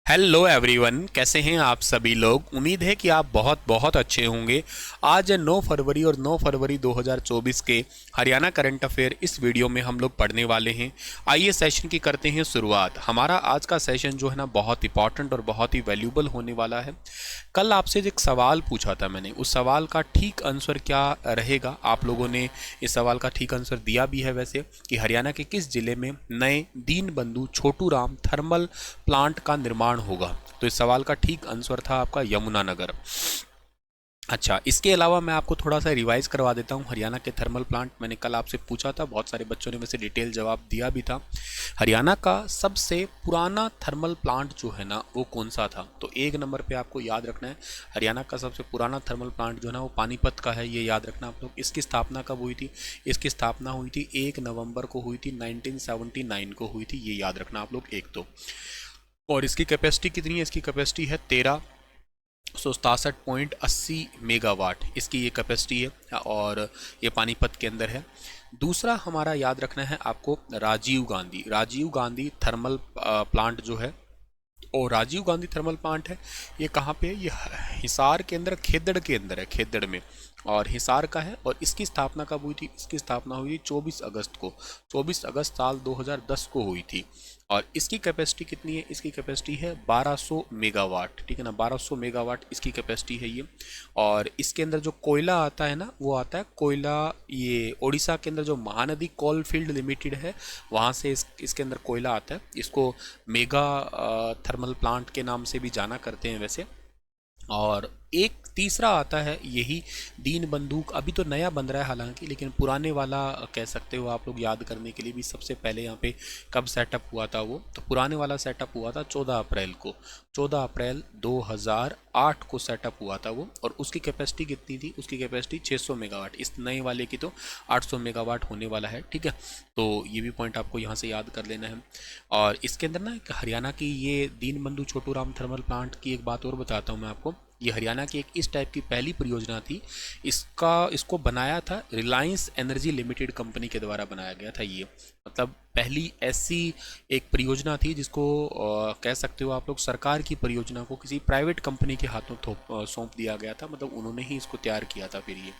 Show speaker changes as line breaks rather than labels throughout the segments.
Hello everyone, कैसे हैं आप सभी लोग। उम्मीद है कि आप बहुत बहुत अच्छे होंगे। आज 9 फरवरी और 9 फरवरी 2024 के हरियाणा करंट अफेयर इस वीडियो में हम लोग पढ़ने वाले हैं। आइए सेशन की करते हैं शुरुआत। हमारा आज का सेशन जो है ना बहुत इंपॉर्टेंट और बहुत ही वैल्यूबल होने वाला है। कल आपसे एक सवाल पूछा था मैंने, उस सवाल का ठीक आंसर क्या रहेगा। आप लोगों ने इस सवाल का ठीक आंसर दिया भी है वैसे, कि हरियाणा के किस जिले में नए दीनबंधु छोटू राम थर्मल प्लांट का निर्माण होगा। तो इस सवाल का ठीक आंसर था आपका यमुनानगर। अच्छा, इसके अलावा मैं आपको थोड़ा सा रिवाइज करवा देता हूँ। हरियाणा के थर्मल प्लांट मैंने कल आपसे पूछा था, बहुत सारे बच्चों ने वैसे डिटेल जवाब दिया भी था। हरियाणा का सबसे पुराना थर्मल प्लांट जो है ना वो कौन सा था, तो एक नंबर पे आपको याद रखना है। हरियाणा का सबसे पुराना थर्मल प्लांट जो है ना वो पानीपत का है, ये याद रखना आप लोग। इसकी स्थापना कब हुई थी? इसकी स्थापना हुई थी 1 नवंबर को हुई थी, 1979 को हुई थी, ये याद रखना आप लोग एक तो। और इसकी कैपेसिटी कितनी है? इसकी कैपेसिटी है 1367.80 मेगावाट, इसकी ये कैपेसिटी है और ये पानीपत के अंदर है। दूसरा हमारा याद रखना है आपको राजीव गांधी थर्मल प्लांट जो है, और राजीव गांधी थर्मल प्लांट है, ये कहाँ पे है? ये हिसार के अंदर, खेदड़ के अंदर है, खेदड़ में, और हिसार का है। और इसकी स्थापना कब हुई थी? इसकी स्थापना हुई 24 अगस्त को, 24 अगस्त साल 2010 को हुई थी। और इसकी कैपेसिटी कितनी है? इसकी कैपेसिटी है 1200 मेगावाट, ठीक है ना, 1200 मेगावाट इसकी कैपेसिटी है ये। और इसके अंदर जो कोयला आता है ना, वो आता है कोयला, ये उड़ीसा के अंदर जो महानदी कोल फील्ड लिमिटेड है, वहाँ से इसके अंदर कोयला आता है। इसको मेगा थर्मल प्लांट के नाम से भी जाना करते हैं वैसे। और एक तीसरा आता है यही दीन बंदूक, अभी तो नया बन रहा है हालांकि, लेकिन पुराने वाला कह सकते हो आप लोग, याद करने के लिए भी। सबसे पहले यहाँ पे कब सेटअप हुआ था वो, तो पुराने वाला सेटअप हुआ था 14 अप्रैल को, 14 अप्रैल 2008 को सेटअप हुआ था वो। और उसकी कैपेसिटी कितनी थी? उसकी कैपेसिटी 600 मेगावाट। इस नए वाले की तो 800 मेगावाट होने वाला है, ठीक है। तो ये भी पॉइंट आपको यहाँ से याद कर लेना है। और इसके अंदर ना हरियाणा की ये दीन बंधु छोटू राम थर्मल प्लांट की एक बात और बताता हूँ मैं आपको। ये हरियाणा की एक इस टाइप की पहली परियोजना थी। इसको बनाया था रिलायंस एनर्जी लिमिटेड कंपनी के द्वारा बनाया गया था ये। मतलब पहली ऐसी एक परियोजना थी जिसको कह सकते हो आप लोग, सरकार की परियोजना को किसी प्राइवेट कंपनी के हाथों सौंप दिया गया था। मतलब उन्होंने ही इसको तैयार किया था फिर ये।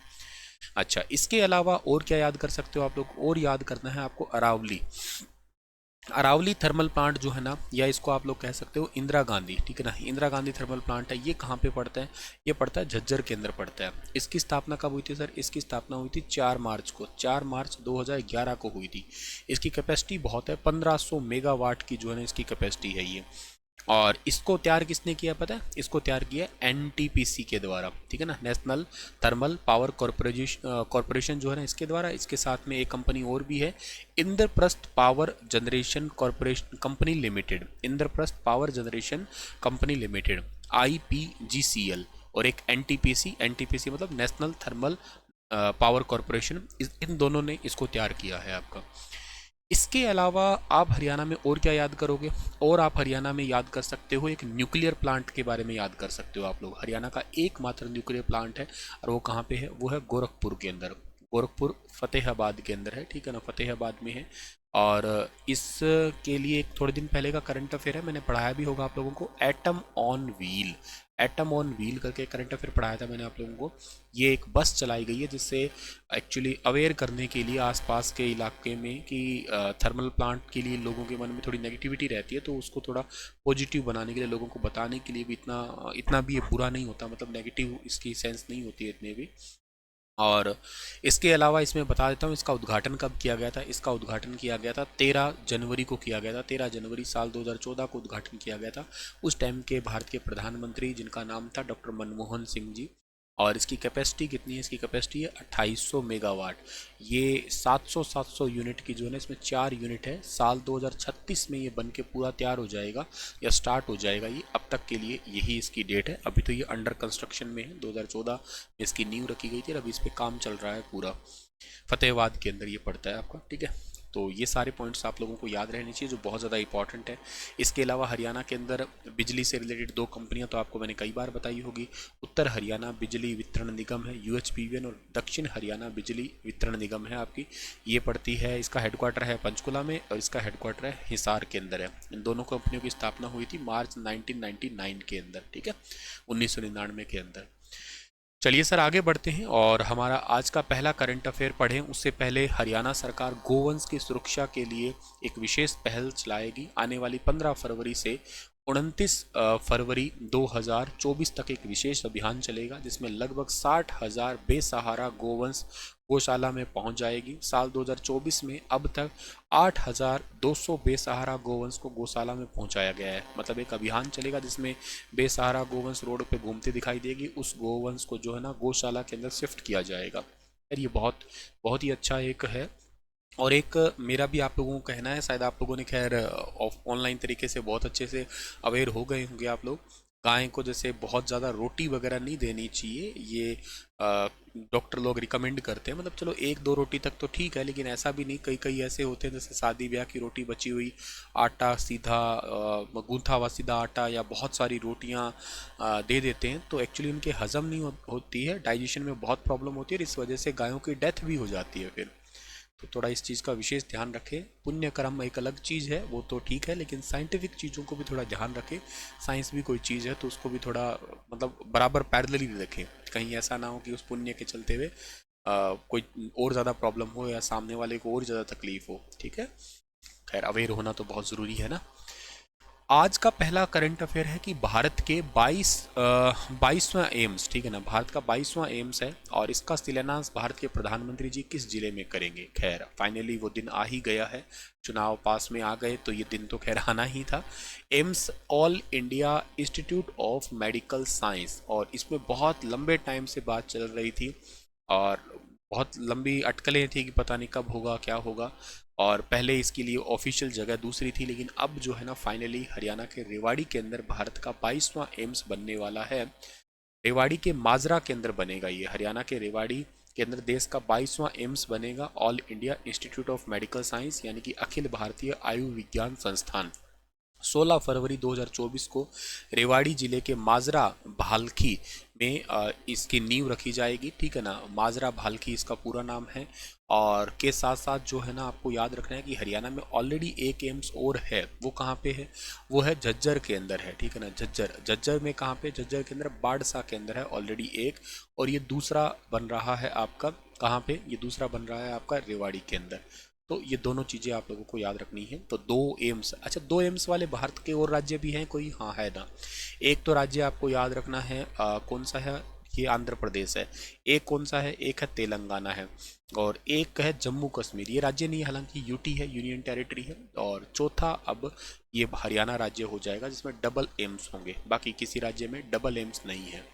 अच्छा, इसके अलावा और क्या याद कर सकते हो आप लोग? और याद करना है आपको अरावली। अरावली थर्मल प्लांट जो है ना, या इसको आप लोग कह सकते हो इंदिरा गांधी, ठीक है ना, इंदिरा गांधी थर्मल प्लांट है। ये कहाँ पे पड़ता है? ये पड़ता है झज्जर के अंदर पड़ता है। इसकी स्थापना कब हुई थी सर? इसकी स्थापना हुई थी 4 मार्च को, 4 मार्च 2011 को हुई थी। इसकी कैपेसिटी बहुत है, 1500 मेगावाट की जो है ना इसकी कैपेसिटी है ये। और इसको तैयार किसने किया पता है? इसको तैयार किया एनटीपीसी के द्वारा, ठीक है ना, नेशनल थर्मल पावर कॉरपोरेशन जो है ना इसके द्वारा। इसके साथ में एक कंपनी और भी है, Indraprastha power generation corporation company limited, Indraprastha power generation company limited, IPGCL। और एक एनटीपीसी, एनटीपीसी मतलब नेशनल थर्मल पावर कॉरपोरेशन, इन दोनों ने इसको तैयार किया है आपका। इसके अलावा आप हरियाणा में और क्या याद करोगे? और आप हरियाणा में याद कर सकते हो, एक न्यूक्लियर प्लांट के बारे में याद कर सकते हो आप लोग। हरियाणा का एकमात्र न्यूक्लियर प्लांट है, और वो कहाँ पे है? वो है गोरखपुर के अंदर, गोरखपुर फतेहाबाद के अंदर है, ठीक है ना, फतेहाबाद में है। और इसके लिए एक थोड़े दिन पहले का करंट अफेयर है, मैंने पढ़ाया भी होगा आप लोगों को, atom on wheel. Atom on wheel करके करंट अफेयर पढ़ाया था मैंने आप लोगों को। ये एक बस चलाई गई है जिससे एक्चुअली अवेयर करने के लिए आसपास के इलाके में कि थर्मल प्लांट के लिए लोगों के मन में थोड़ी नेगेटिविटी रहती है, तो उसको थोड़ा पॉजिटिव बनाने के लिए, लोगों को बताने के लिए भी, इतना इतना भी ये बुरा नहीं होता, मतलब नेगेटिव इसकी सेंस नहीं होती है इतने भी। और इसके अलावा इसमें बता देता हूँ इसका उद्घाटन कब किया गया था। इसका उद्घाटन किया गया था 13 जनवरी को किया गया था, 13 जनवरी साल 2014 को उद्घाटन किया गया था। उस टाइम के भारत के प्रधानमंत्री जिनका नाम था डॉक्टर मनमोहन सिंह जी। और इसकी कैपेसिटी कितनी है? इसकी कैपेसिटी है 2800 मेगावाट। ये 700 यूनिट की जो है ना, इसमें 4 यूनिट है। साल 2036 में ये बन के पूरा तैयार हो जाएगा या स्टार्ट हो जाएगा ये। अब तक के लिए यही इसकी डेट है। अभी तो ये अंडर कंस्ट्रक्शन में है, 2014 में इसकी नींव रखी गई थी और अभी इस पर काम चल रहा है पूरा। फतेहाबाद के अंदर ये पड़ता है आपका, ठीक है। तो ये सारे पॉइंट्स आप लोगों को याद रहने चाहिए जो बहुत ज़्यादा इंपॉर्टेंट है। इसके अलावा हरियाणा के अंदर बिजली से रिलेटेड दो कंपनियां तो आपको मैंने कई बार बताई होगी। उत्तर हरियाणा बिजली वितरण निगम है UHPVN, और दक्षिण हरियाणा बिजली वितरण निगम है आपकी, ये पड़ती है, इसका हेडक्वार्टर है पंचकुला में और इसका हेडक्वार्टर है हिसार के अंदर है। इन दोनों कंपनियों की स्थापना हुई थी मार्च 1999 के अंदर, ठीक है, 1999 के अंदर। चलिए सर आगे बढ़ते हैं और हमारा आज का पहला करंट अफेयर पढ़ें उससे पहले हरियाणा सरकार गोवंश की सुरक्षा के लिए एक विशेष पहल चलाएगी। आने वाली 15 फरवरी से 29 फरवरी 2024 तक एक विशेष अभियान चलेगा जिसमें लगभग 60,000 बेसहारा गोवंश गौशाला में पहुंच जाएगी। साल 2024 में अब तक 8,200 बेसहारा गोवंश को गौशाला में पहुंचाया गया है। मतलब एक अभियान चलेगा जिसमें बेसहारा गोवंश रोड पे घूमते दिखाई देगी, उस गोवंश को जो है ना गौशाला के अंदर शिफ्ट किया जाएगा। यार ये बहुत बहुत ही अच्छा एक है। और एक मेरा भी आप लोगों को कहना है, शायद आप लोगों ने खैर ऑनलाइन तरीके से बहुत अच्छे से अवेयर हो गए होंगे आप लोग। गाय को जैसे बहुत ज़्यादा रोटी वगैरह नहीं देनी चाहिए, ये डॉक्टर लोग रिकमेंड करते हैं। मतलब चलो एक दो रोटी तक तो ठीक है, लेकिन ऐसा भी नहीं, कई कई ऐसे होते हैं जैसे शादी ब्याह की रोटी बची हुई, आटा सीधा गूंथा हुआ सीधा आटा या बहुत सारी रोटियां दे देते हैं, तो एक्चुअली उनके हजम नहीं होती है, डाइजेशन में बहुत प्रॉब्लम होती है और इस वजह से गायों की डेथ भी हो जाती है फिर। तो थोड़ा इस चीज़ का विशेष ध्यान रखें। पुण्य कर्म एक अलग चीज़ है, वो तो ठीक है, लेकिन साइंटिफिक चीज़ों को भी थोड़ा ध्यान रखें। साइंस भी कोई चीज़ है तो उसको भी थोड़ा मतलब बराबर पैरेलली रखें, कहीं ऐसा ना हो कि उस पुण्य के चलते हुए कोई और ज़्यादा प्रॉब्लम हो या सामने वाले को और ज़्यादा तकलीफ हो, ठीक है। खैर अवेयर होना तो बहुत ज़रूरी है ना। आज का पहला करंट अफेयर है कि भारत के 22वां एम्स, ठीक है ना, भारत का 22वां एम्स है और इसका शिलान्यास भारत के प्रधानमंत्री जी किस जिले में करेंगे। खैर फाइनली वो दिन आ ही गया है, चुनाव पास में आ गए तो ये दिन तो खैर आना ही था। AIIMS all India institute of medical science, और इसमें बहुत लंबे टाइम से बात चल रही थी और बहुत लंबी अटकलें थी कि पता नहीं कब होगा क्या होगा, और पहले इसके लिए ऑफिशियल जगह दूसरी थी, लेकिन अब जो है ना फाइनली हरियाणा के रेवाड़ी के अंदर भारत का 22वां एम्स बनने वाला है। रेवाड़ी के माजरा के अंदर बनेगा ये, हरियाणा के रेवाड़ी के अंदर देश का 22वां एम्स बनेगा, all India institute of medical science यानी कि अखिल भारतीय आयुर्विज्ञान संस्थान। 16 फरवरी 2024 को रेवाड़ी जिले के माजरा भालखी में इसकी नींव रखी जाएगी, ठीक है ना। माजरा भालखी इसका पूरा नाम है। और के साथ साथ जो है ना आपको याद रखना है कि हरियाणा में ऑलरेडी एक एम्स और है, वो कहाँ पे है, वो है झज्जर के अंदर है, ठीक है ना। झज्जर में कहाँ पे, झज्जर के अंदर बाड़सा के अंदर है ऑलरेडी एक, और ये दूसरा बन रहा है आपका कहाँ पे, ये दूसरा बन रहा है आपका रेवाड़ी के अंदर। तो ये दोनों चीज़ें आप लोगों को याद रखनी है। तो दो एम्स, अच्छा दो एम्स वाले भारत के और राज्य भी हैं कोई, हाँ है ना। एक तो राज्य आपको याद रखना है कौन सा है, ये आंध्र प्रदेश है। एक कौन सा है, एक है तेलंगाना है, और एक है जम्मू कश्मीर। ये राज्य नहीं है हालांकि, यूटी है, यूनियन टेरिटरी है। और चौथा अब ये हरियाणा राज्य हो जाएगा जिसमें डबल एम्स होंगे, बाकी किसी राज्य में डबल एम्स नहीं है,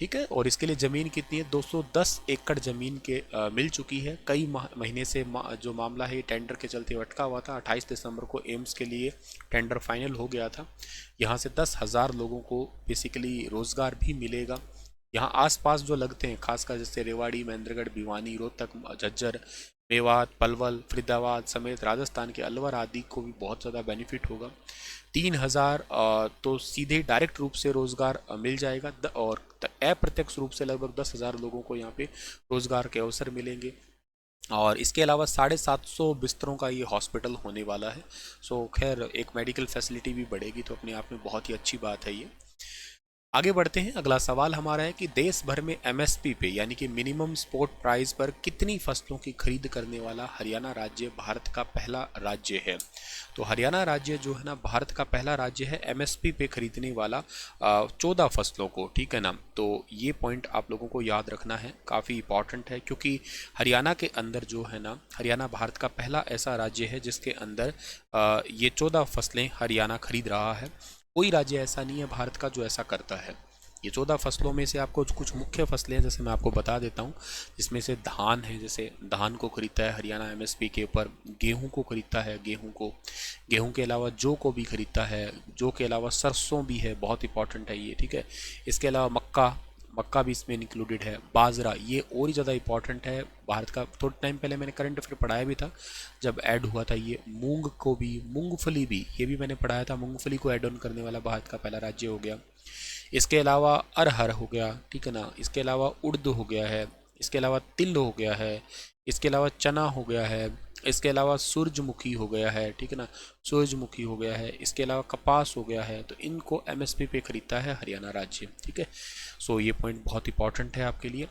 ठीक है। और इसके लिए ज़मीन कितनी है, 210 एकड़ ज़मीन के मिल चुकी है। कई महीने से जो मामला है टेंडर के चलते अटका हुआ था। 28 दिसंबर को एम्स के लिए टेंडर फाइनल हो गया था। यहाँ से 10,000 लोगों को बेसिकली रोज़गार भी मिलेगा। यहाँ आसपास जो लगते हैं खासकर जैसे रेवाड़ी, महेंद्रगढ़, भिवानी, रोहतक, झज्जर, मेवात, पलवल, फरीदाबाद समेत राजस्थान के अलवर आदि को भी बहुत ज़्यादा बेनिफिट होगा। 3,000 तो सीधे डायरेक्ट रूप से रोज़गार मिल जाएगा, और अप्रत्यक्ष रूप से लगभग 10,000 लोगों को यहाँ पे रोज़गार के अवसर मिलेंगे। और इसके अलावा 750 बिस्तरों का ये हॉस्पिटल होने वाला है। सो खैर एक मेडिकल फैसिलिटी भी बढ़ेगी, तो अपने आप में बहुत ही अच्छी बात है ये। आगे बढ़ते हैं, अगला सवाल हमारा है कि देश भर में एमएसपी पे यानी कि मिनिमम सपोर्ट प्राइस पर कितनी फसलों की खरीद करने वाला हरियाणा राज्य भारत का पहला राज्य है। तो हरियाणा राज्य जो है ना भारत का पहला राज्य है एमएसपी पे खरीदने वाला 14 फसलों को, ठीक है ना। तो ये पॉइंट आप लोगों को याद रखना है, काफ़ी इंपॉर्टेंट है, क्योंकि हरियाणा के अंदर जो है ना, हरियाणा भारत का पहला ऐसा राज्य है जिसके अंदर ये 14 फसलें हरियाणा खरीद रहा है। कोई राज्य ऐसा नहीं है भारत का जो ऐसा करता है। ये 14 फसलों में से आपको कुछ मुख्य फसलें हैं, जैसे मैं आपको बता देता हूँ, जिसमें से धान है, जैसे धान को खरीदता है हरियाणा एमएसपी के ऊपर। गेहूं को खरीदता है, गेहूं के अलावा जौ को भी खरीदता है, जौ के अलावा सरसों भी है, बहुत इंपॉर्टेंट है ये, ठीक है। इसके अलावा मक्का, मक्का भी इसमें इंक्लूडेड है, बाजरा ये और ही ज़्यादा इंपॉर्टेंट है भारत का। थोड़ा टाइम पहले मैंने करंट अफेयर पढ़ाया भी था जब ऐड हुआ था ये। मूंग को भी, मूंगफली भी, ये भी मैंने पढ़ाया था, मूंगफली को ऐड ऑन करने वाला भारत का पहला राज्य हो गया। इसके अलावा अरहर हो गया, ठीक है ना, इसके अलावा उड़द हो गया है, इसके अलावा तिल हो गया है, इसके अलावा चना हो गया है, इसके अलावा सूरजमुखी हो गया है, ठीक है ना, सूरजमुखी हो गया है, इसके अलावा कपास हो गया है। तो इनको एमएसपी पे खरीदता है हरियाणा राज्य, ठीक है। सो ये पॉइंट बहुत इंपॉर्टेंट है आपके लिए।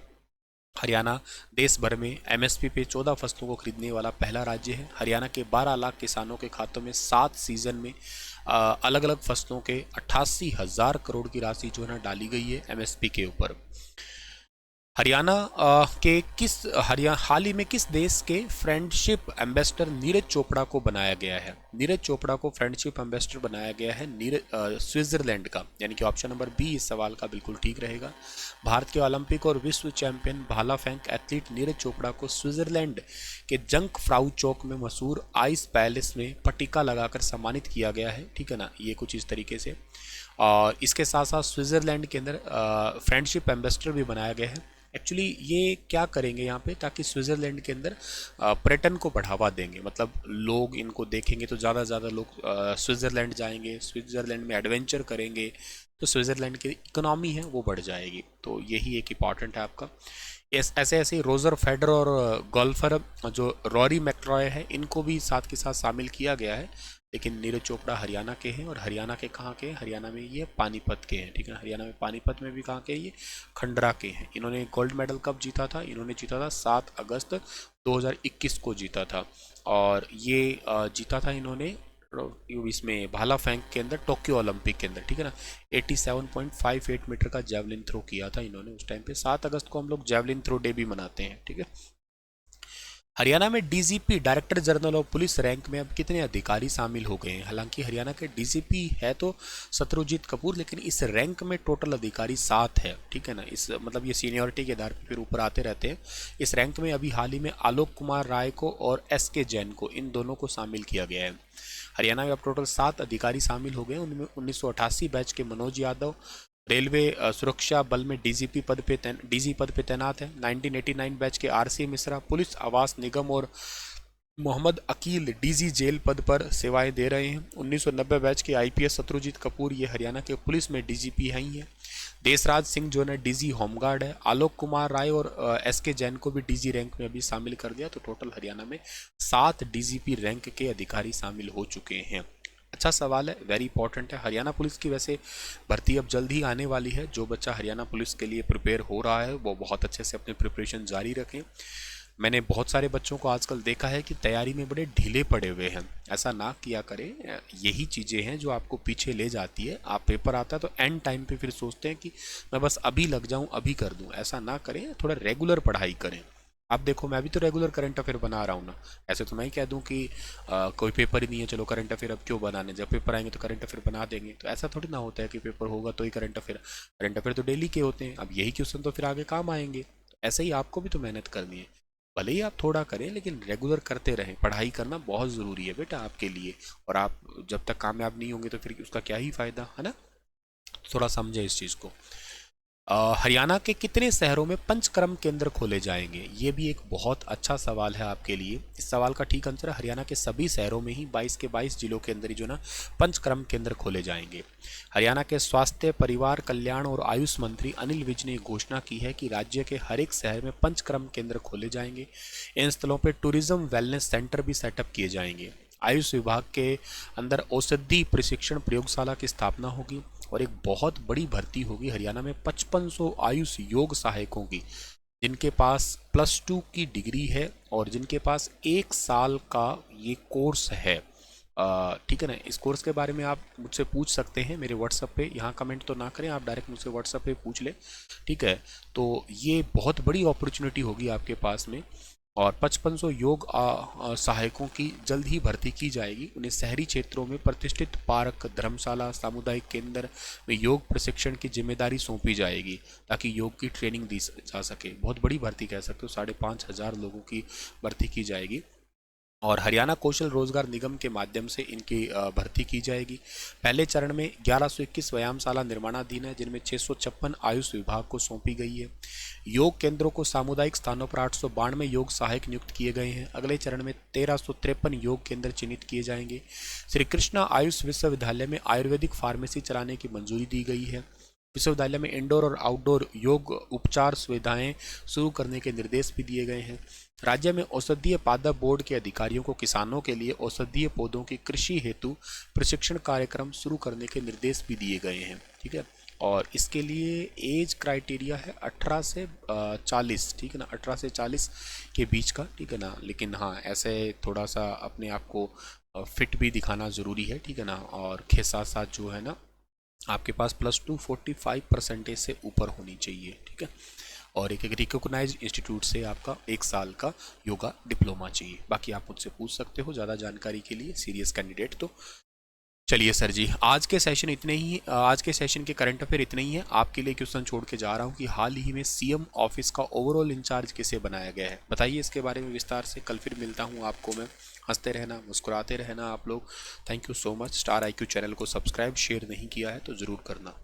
हरियाणा देश भर में एमएसपी पे 14 फसलों को खरीदने वाला पहला राज्य है। हरियाणा के 12 लाख किसानों के खातों में 7 सीजन में अलग अलग फसलों के 88,000 करोड़ की राशि जो है ना डाली गई है एमएसपी के ऊपर। हरियाणा के किस हाल ही में किस देश के फ्रेंडशिप एम्बेसडर नीरज चोपड़ा को बनाया गया है? नीरज चोपड़ा को फ्रेंडशिप एम्बेसडर बनाया गया है स्विट्जरलैंड का, यानी कि ऑप्शन नंबर बी इस सवाल का बिल्कुल ठीक रहेगा। भारत के ओलंपिक और विश्व चैंपियन भाला फेंक एथलीट नीरज चोपड़ा को स्विट्जरलैंड के जंक फ्राउ चौक में मशहूर आइस पैलेस में पट्टिका लगाकर सम्मानित किया गया है, ठीक है ना, ये कुछ इस तरीके से। और इसके साथ साथ स्विट्जरलैंड के अंदर फ्रेंडशिप एम्बेसडर भी बनाया गया है। एक्चुअली ये क्या करेंगे यहाँ पे, ताकि स्विट्ज़रलैंड के अंदर पर्यटन को बढ़ावा देंगे, मतलब लोग इनको देखेंगे तो ज़्यादा से ज़्यादा लोग स्विट्ज़रलैंड जाएंगे, स्विट्ज़रलैंड में एडवेंचर करेंगे, तो स्विट्ज़रलैंड की इकोनॉमी है वो बढ़ जाएगी। तो यही एक इम्पॉर्टेंट है आपका। ऐसे ऐसे रोजर फेडरर और गोल्फर जो रॉरी मैकट्रॉय है इनको भी साथ के साथ शामिल किया गया है। लेकिन नीरज चोपड़ा हरियाणा के हैं, और हरियाणा के कहाँ के हैं? हरियाणा में ये पानीपत के हैं, ठीक है। हरियाणा में पानीपत में भी कहाँ के? ये खंडरा के हैं। इन्होंने गोल्ड मेडल कब जीता था? इन्होंने जीता था 7 अगस्त 2021 को जीता था, और ये जीता था इन्होंने इसमें भाला फेंक के अंदर, टोक्यो ओलंपिक के अंदर, ठीक है ना। 87.58 मीटर का जेवलिन थ्रो किया था इन्होंने उस टाइम पे। 7 अगस्त को हम लोग जेवलिन थ्रो डे भी मनाते हैं, ठीक है। हरियाणा में DGP director general of police rank में अब कितने अधिकारी शामिल हो गए हैं? हालांकि हरियाणा के डीजीपी है तो शत्रुजीत कपूर, लेकिन इस रैंक में टोटल अधिकारी 7 है, ठीक है ना। इस मतलब ये सीनियरिटी के आधार पर फिर ऊपर आते रहते हैं। इस रैंक में अभी हाल ही में आलोक कुमार राय को और एसके जैन को, इन दोनों को शामिल किया गया है। हरियाणा में अब टोटल 7 अधिकारी शामिल हो गए। उनमें 1988 बैच के मनोज यादव रेलवे सुरक्षा बल में डीजी पद पे तैनात है। 1989 बैच के आरसी मिश्रा पुलिस आवास निगम और मोहम्मद अकील डीजी जेल पद पर सेवाएं दे रहे हैं। 1990 बैच के आईपीएस शत्रुजीत कपूर ये हरियाणा के पुलिस में डीजीपी हैं ही हैं। देशराज सिंह जो है डीजी होमगार्ड है। आलोक कुमार राय और एसके जैन को भी डीजी रैंक में अभी शामिल कर दिया। तो टोटल हरियाणा में 7 डीजीपी रैंक के अधिकारी शामिल हो चुके हैं। अच्छा सवाल है, वेरी इंपॉर्टेंट है। हरियाणा पुलिस की वैसे भर्ती अब जल्द ही आने वाली है। जो बच्चा हरियाणा पुलिस के लिए प्रिपेयर हो रहा है वो बहुत अच्छे से अपनी प्रिपरेशन जारी रखें। मैंने बहुत सारे बच्चों को आजकल देखा है कि तैयारी में बड़े ढीले पड़े हुए हैं। ऐसा ना किया करें, यही चीज़ें हैं जो आपको पीछे ले जाती है। आप पेपर आता है तो एंड टाइम पे फिर सोचते हैं कि मैं बस अभी लग जाऊं, अभी कर दूं। ऐसा ना करें, थोड़ा रेगुलर पढ़ाई करें। आप देखो, मैं भी तो रेगुलर करंट अफेयर बना रहा हूँ ना। ऐसे तो मैं ही कह दूँ कि कोई पेपर ही नहीं है, चलो करंट अफेयर अब क्यों बनाने, जब पेपर आएंगे तो करंट अफेयर बना देंगे। तो ऐसा थोड़ी ना होता है कि पेपर होगा तो ही करंट अफेयर तो डेली के होते हैं। अब यही क्वेश्चन तो फिर आगे काम आएंगे। तो ऐसे ही आपको भी तो मेहनत करनी है। भले ही आप थोड़ा करें लेकिन रेगुलर करते रहें। पढ़ाई करना बहुत ज़रूरी है बेटा आपके लिए। और आप जब तक कामयाब नहीं होंगे तो फिर उसका क्या ही फ़ायदा है ना। थोड़ा समझे इस चीज़ को। हरियाणा के कितने शहरों में पंचकर्म केंद्र खोले जाएंगे? ये भी एक बहुत अच्छा सवाल है आपके लिए। इस सवाल का ठीक आंसर है हरियाणा के सभी शहरों में ही 22 के 22 जिलों के अंदर ही जो ना पंचकर्म केंद्र खोले जाएंगे। हरियाणा के स्वास्थ्य परिवार कल्याण और आयुष मंत्री अनिल विज ने घोषणा की है कि राज्य के हर एक शहर में पंचकर्म केंद्र खोले जाएंगे। इन स्थलों पर टूरिज्म वेलनेस सेंटर भी सेटअप किए जाएंगे। आयुष विभाग के अंदर औषधि प्रशिक्षण प्रयोगशाला की स्थापना होगी। और एक बहुत बड़ी भर्ती होगी हरियाणा में 5500 आयुष योग सहायकों की, जिनके पास +2 की डिग्री है और जिनके पास 1 साल का ये कोर्स है। ठीक है ना। इस कोर्स के बारे में आप मुझसे पूछ सकते हैं मेरे व्हाट्सएप पे। यहाँ कमेंट तो ना करें, आप डायरेक्ट मुझसे व्हाट्सएप पे पूछ लें, ठीक है। तो ये बहुत बड़ी अपॉर्चुनिटी होगी आपके पास में। और 5500 योग सहायकों की जल्द ही भर्ती की जाएगी। उन्हें शहरी क्षेत्रों में प्रतिष्ठित पार्क, धर्मशाला, सामुदायिक केंद्र में योग प्रशिक्षण की जिम्मेदारी सौंपी जाएगी ताकि योग की ट्रेनिंग दी जा सके। बहुत बड़ी भर्ती कह सकते हो, 5500 लोगों की भर्ती की जाएगी। और हरियाणा कौशल रोजगार निगम के माध्यम से इनकी भर्ती की जाएगी। पहले चरण में 1121 व्यायामशाला निर्माणाधीन है, जिनमें 656 आयुष विभाग को सौंपी गई है। योग केंद्रों को सामुदायिक स्थानों पर 892 योग सहायक नियुक्त किए गए हैं। अगले चरण में 1353 योग केंद्र चिन्हित किए जाएंगे। श्री कृष्णा आयुष विश्वविद्यालय में आयुर्वेदिक फार्मेसी चलाने की मंजूरी दी गई है। विश्वविद्यालय में इंडोर और आउटडोर योग उपचार सुविधाएं शुरू करने के निर्देश भी दिए गए हैं। राज्य में औषधीय पादप बोर्ड के अधिकारियों को किसानों के लिए औषधीय पौधों की कृषि हेतु प्रशिक्षण कार्यक्रम शुरू करने के निर्देश भी दिए गए हैं। ठीक है, और इसके लिए एज क्राइटेरिया है 18 से 40, ठीक है ना, 18 से 40 के बीच का, ठीक है ना। लेकिन हाँ, ऐसे थोड़ा सा अपने आप को फिट भी दिखाना ज़रूरी है, ठीक है ना। और के साथ साथ जो है ना, आपके पास +2 45% से ऊपर होनी चाहिए, ठीक है। और एक रिकॉग्नाइज्ड इंस्टीट्यूट से आपका 1 साल का योगा डिप्लोमा चाहिए। बाकी आप मुझसे पूछ सकते हो ज़्यादा जानकारी के लिए, सीरियस कैंडिडेट तो। चलिए सर जी, आज के सेशन इतने ही, आज के सेशन के करंट अफेयर इतने ही है। आपके लिए क्वेश्चन छोड़ के जा रहा हूँ कि हाल ही में सीएम ऑफिस का ओवरऑल इंचार्ज किसे बनाया गया है, बताइए इसके बारे में विस्तार से। कल फिर मिलता हूँ आपको मैं। हंसते रहना, मुस्कुराते रहना आप लोग। Thank you so much. Star IQ channel को सब्सक्राइब शेयर नहीं किया है तो ज़रूर करना।